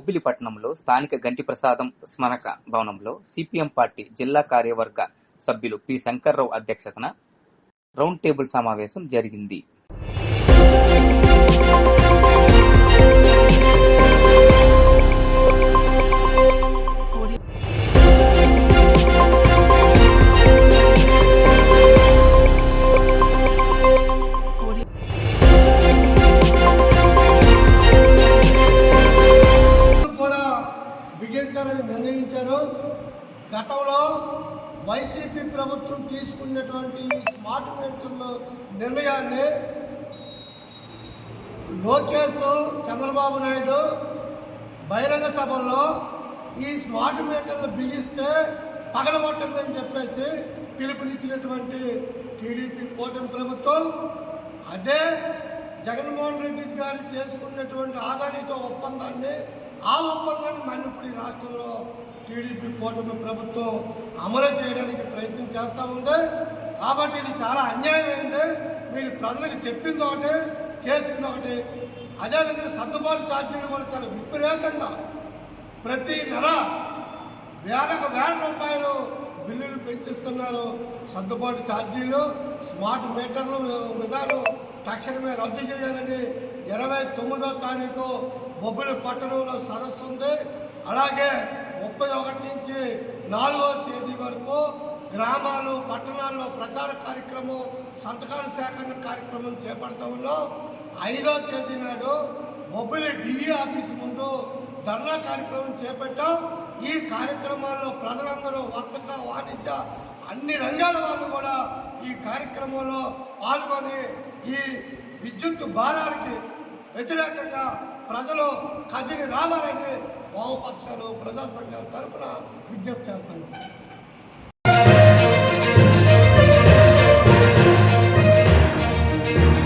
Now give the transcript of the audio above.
బొబ్బిలి పట్టణంలో స్థానిక గంటి ప్రసాదం స్మారక భవనంలో సిపిఎం పార్టీ జిల్లా కార్యవర్గ సభ్యులు పి శంకర్రావు అధ్యక్షతన రౌండ్ టేబుల్ సమావేశం జరిగింది. బిగించాలని నిర్ణయించారు. గతంలో వైసీపీ ప్రభుత్వం తీసుకున్నటువంటి స్మార్ట్ మీటర్ల నిర్ణయాన్ని లోకేష్, చంద్రబాబు నాయుడు బహిరంగ సభల్లో ఈ స్మార్ట్ మీటర్లు బిగిస్తే పగలగొట్టండి చెప్పేసి పిలుపునిచ్చినటువంటి టీడీపీ కూటమి ప్రభుత్వం అదే జగన్మోహన్ రెడ్డి గారు చేసుకున్నటువంటి ఆదానితో ఒప్పందాన్ని మళ్ళీ ఇప్పుడు ఈ రాష్ట్రంలో టీడీపీ కూటమి ప్రభుత్వం అమలు చేయడానికి ప్రయత్నం చేస్తూ ఉంది. కాబట్టి ఇది చాలా అన్యాయమైంది. మీరు ప్రజలకు చెప్పింది ఒకటి, చేసింది ఒకటి. అదేవిధంగా సర్దుబాటు ఛార్జీలు కూడా చాలా విపరీతంగా ప్రతి నెల వేల రూపాయలు బిల్లులు పెంచిస్తున్నారు. సర్దుబాటు ఛార్జీలు, స్మార్ట్ మీటర్లు విధానం తక్షణమే రద్దు చేయాలని 29వ తారీఖు బొబ్బిలి పట్టణంలో సదస్సు ఉంది. అలాగే 31 నుంచి 4వ తేదీ వరకు గ్రామాలు, పట్టణాల్లో ప్రచార కార్యక్రమం, సంతకాల సేకరణ కార్యక్రమం చేపడతా ఉన్నాం. 5వ తేదీ నాడు బొబ్బిలి డిఈ ఆఫీస్ ముందు ధర్నా కార్యక్రమం చేపట్టాం. ఈ కార్యక్రమాల్లో ప్రజలందరూ వర్తక, వాణిజ్య అన్ని రంగాల వాళ్ళు కూడా ఈ కార్యక్రమంలో పాల్గొని ఈ విద్యుత్ భారానికి వ్యతిరేకంగా ప్రజలు కదిలి రావాలని వామపక్షాలు, ప్రజా సంఘాల తరఫున విజ్ఞప్తి చేస్తున్నారు.